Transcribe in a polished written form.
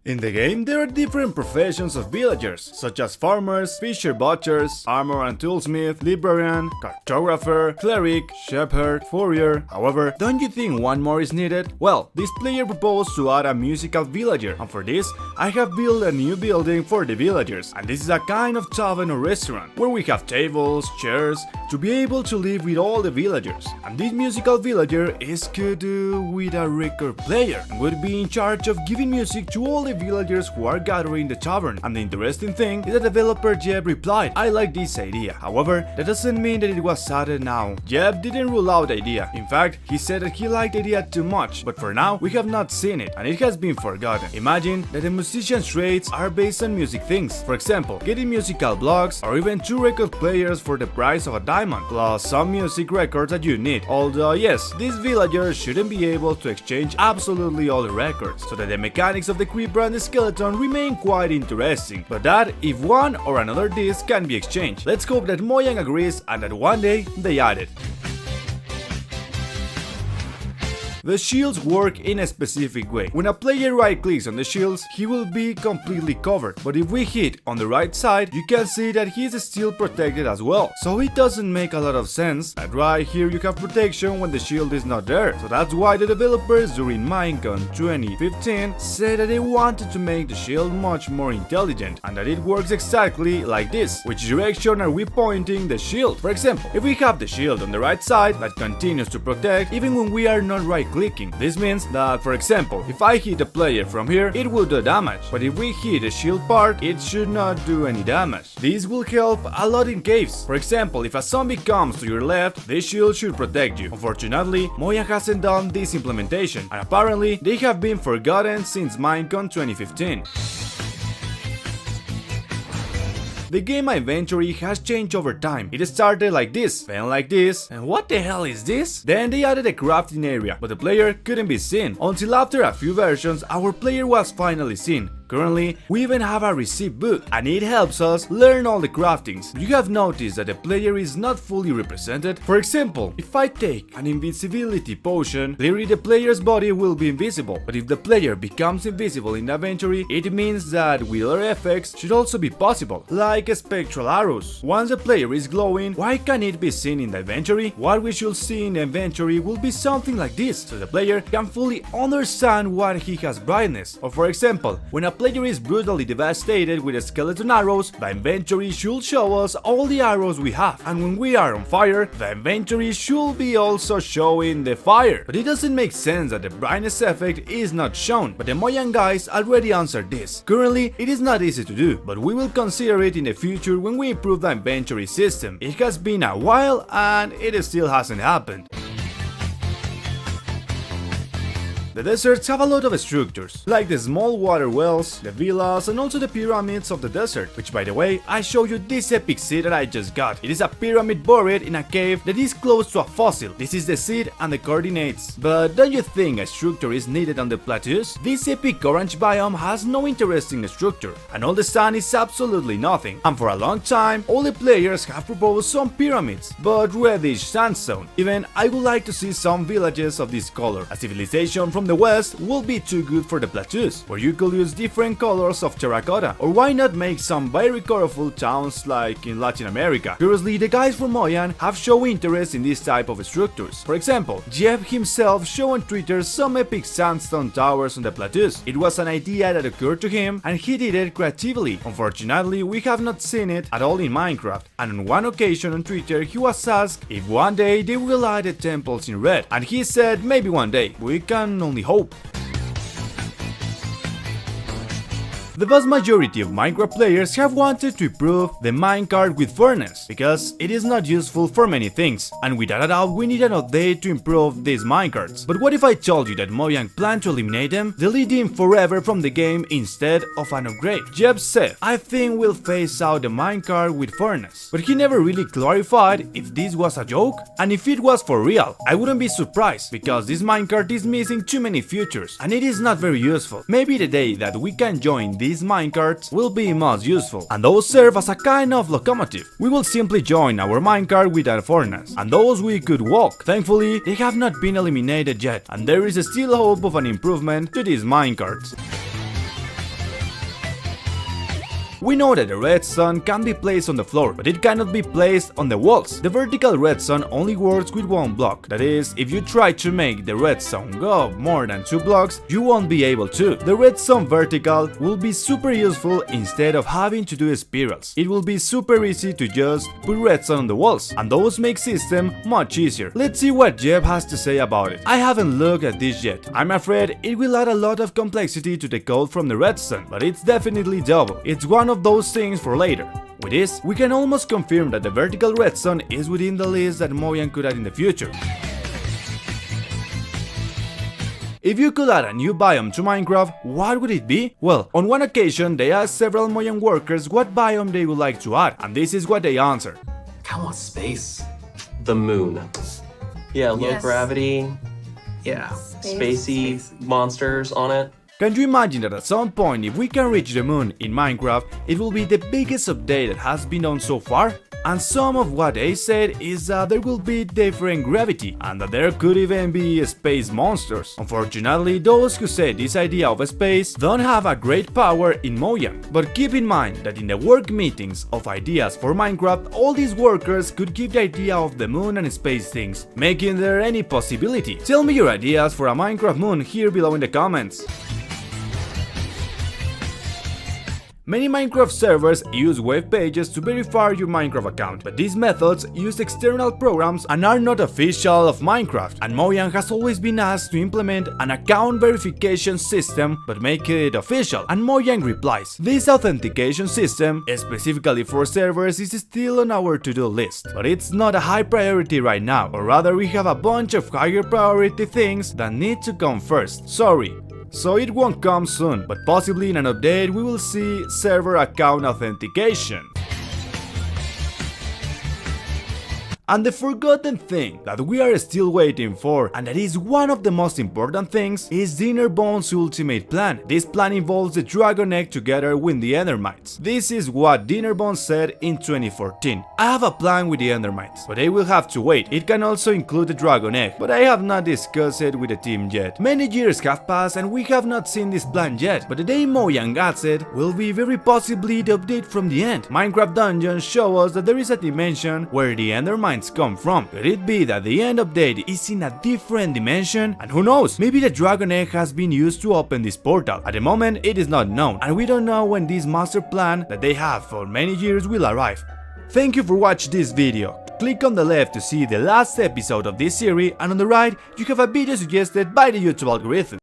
In the game, there are different professions of villagers, such as farmers, fisher butchers, armor and toolsmith, librarian, cartographer, cleric, shepherd, furrier. However, don't you think one more is needed? Well, this player proposed to add a musical villager, and for this, I have built a new building for the villagers, and this is a kind of tavern or restaurant, where we have tables, chairs, to be able to live with all the villagers. And this musical villager is could do with a record player, and would be in charge of giving music to all the villagers who are gathering the tavern. And the interesting thing is that developer Jeb replied, "I like this idea. However, that doesn't mean that it was added now." Jeb didn't rule out the idea. In fact, he said that he liked the idea too much, but for now we have not seen it and it has been forgotten. Imagine that the musician's rates are based on music things. For example, getting musical blocks or even 2 record players for the price of a diamond, plus some music records that you need. Although yes, these villagers shouldn't be able to exchange absolutely all the records, so that the mechanics of the creeper and the skeleton remain quite interesting, but that if one or another disc can be exchanged. Let's hope that Mojang agrees and that one day they add it. The shields work in a specific way. When a player right-clicks on the shields, he will be completely covered, but if we hit on the right side, you can see that he is still protected as well. So it doesn't make a lot of sense that right here you have protection when the shield is not there. So that's why the developers during Minecon 2015 said that they wanted to make the shield much more intelligent, and that it works exactly like this. Which direction are we pointing the shield? For example, if we have the shield on the right side, that continues to protect even when we are not right-clicking. This means that, for example, if I hit a player from here, it will do damage, but if we hit the shield part, it should not do any damage. This will help a lot in caves. For example, if a zombie comes to your left, this shield should protect you. Unfortunately, Mojang hasn't done this implementation, and apparently they have been forgotten since Minecon 2015. The game inventory has changed over time. It started like this, then like this, and what the hell is this? Then they added a crafting area, but the player couldn't be seen. Until after a few versions, our player was finally seen. Currently, we even have a receipt book, and it helps us learn all the craftings. You have noticed that the player is not fully represented. For example, if I take an invisibility potion, clearly the player's body will be invisible. But if the player becomes invisible in the inventory, it means that with other effects should also be possible, like spectral arrows. Once the player is glowing, why can't it be seen in the inventory? What we should see in the inventory will be something like this, so the player can fully understand what he has brightness. Or for example, when a player is brutally devastated with skeleton arrows, the inventory should show us all the arrows we have, and when we are on fire, the inventory should be also showing the fire. But it doesn't make sense that the brightness effect is not shown, but the Mojang guys already answered this. Currently, it is not easy to do, but we will consider it in the future when we improve the inventory system. It has been a while and it still hasn't happened. The deserts have a lot of structures, like the small water wells, the villas, and also the pyramids of the desert, which by the way, I show you this epic seed that I just got. It is a pyramid buried in a cave that is close to a fossil. This is the seed and the coordinates. But don't you think a structure is needed on the plateaus? This epic orange biome has no interesting structure, and all the sun is absolutely nothing. And for a long time, all the players have proposed some pyramids, but reddish sandstone. Even I would like to see some villages of this color. A civilization from the west will be too good for the plateaus, where you could use different colors of terracotta, or why not make some very colorful towns like in Latin America. Curiously, the guys from Mojang have shown interest in this type of structures. For example, Jeff himself showed on Twitter some epic sandstone towers on the plateaus. It was an idea that occurred to him and he did it creatively. Unfortunately, we have not seen it at all in Minecraft, and on one occasion on Twitter he was asked if one day they will add the temples in red, and he said maybe one day. We can only hope. The vast majority of Minecraft players have wanted to improve the minecart with furnace, because it is not useful for many things, and without a doubt we need an update to improve these minecarts. But what if I told you that Mojang planned to eliminate them, delete them forever from the game instead of an upgrade? Jeb said, "I think we'll phase out the minecart with furnace," but he never really clarified if this was a joke, and if it was for real. I wouldn't be surprised, because this minecart is missing too many features, and it is not very useful. Maybe the day that we can join these minecarts will be most useful, and those serve as a kind of locomotive. We will simply join our minecart with a furnace, and those we could walk. Thankfully, they have not been eliminated yet, and there is still hope of an improvement to these minecarts. We know that the redstone can be placed on the floor, but it cannot be placed on the walls. The vertical redstone only works with one block. That is, if you try to make the redstone go more than 2 blocks, you won't be able to. The redstone vertical will be super useful instead of having to do spirals. It will be super easy to just put redstone on the walls, and those make system much easier. Let's see what Jeb has to say about it. I haven't looked at this yet. I'm afraid it will add a lot of complexity to the code from the redstone, but it's definitely doable. It's one of those things for later. With this, we can almost confirm that the vertical redstone is within the list that Mojang could add in the future. If you could add a new biome to Minecraft, what would it be? Well, on one occasion, they asked several Mojang workers what biome they would like to add, and this is what they answered. I want space. The moon. Yeah, low Yes. gravity. Yeah, spacey monsters on it. Can you imagine that at some point, if we can reach the moon in Minecraft, it will be the biggest update that has been done so far? And some of what they said is that there will be different gravity, and that there could even be space monsters. Unfortunately, those who said this idea of space don't have a great power in Mojang. But keep in mind that in the work meetings of ideas for Minecraft, all these workers could give the idea of the moon and space things, making there any possibility. Tell me your ideas for a Minecraft moon here below in the comments. Many Minecraft servers use web pages to verify your Minecraft account, but these methods use external programs and are not official of Minecraft, and Mojang has always been asked to implement an account verification system but make it official, and Mojang replies, this authentication system, specifically for servers, is still on our to-do list, but it's not a high priority right now, or rather we have a bunch of higher priority things that need to come first, sorry. So it won't come soon, but possibly in an update we will see server account authentication. And the forgotten thing that we are still waiting for, and that is one of the most important things, is Dinnerbone's ultimate plan. This plan involves the dragon egg together with the Endermites. This is what Dinnerbone said in 2014. I have a plan with the Endermites, but they will have to wait. It can also include the dragon egg, but I have not discussed it with the team yet. Many years have passed and we have not seen this plan yet, but the day Mojang adds it will be very possibly the update from the end. Minecraft Dungeons show us that there is a dimension where the Endermites come from. Could it be that the end update is in a different dimension? And who knows, maybe the dragon egg has been used to open this portal. At the moment it is not known, and we don't know when this master plan that they have for many years will arrive. Thank you for watching this video. Click on the left to see the last episode of this series, and on the right you have a video suggested by the YouTube algorithm.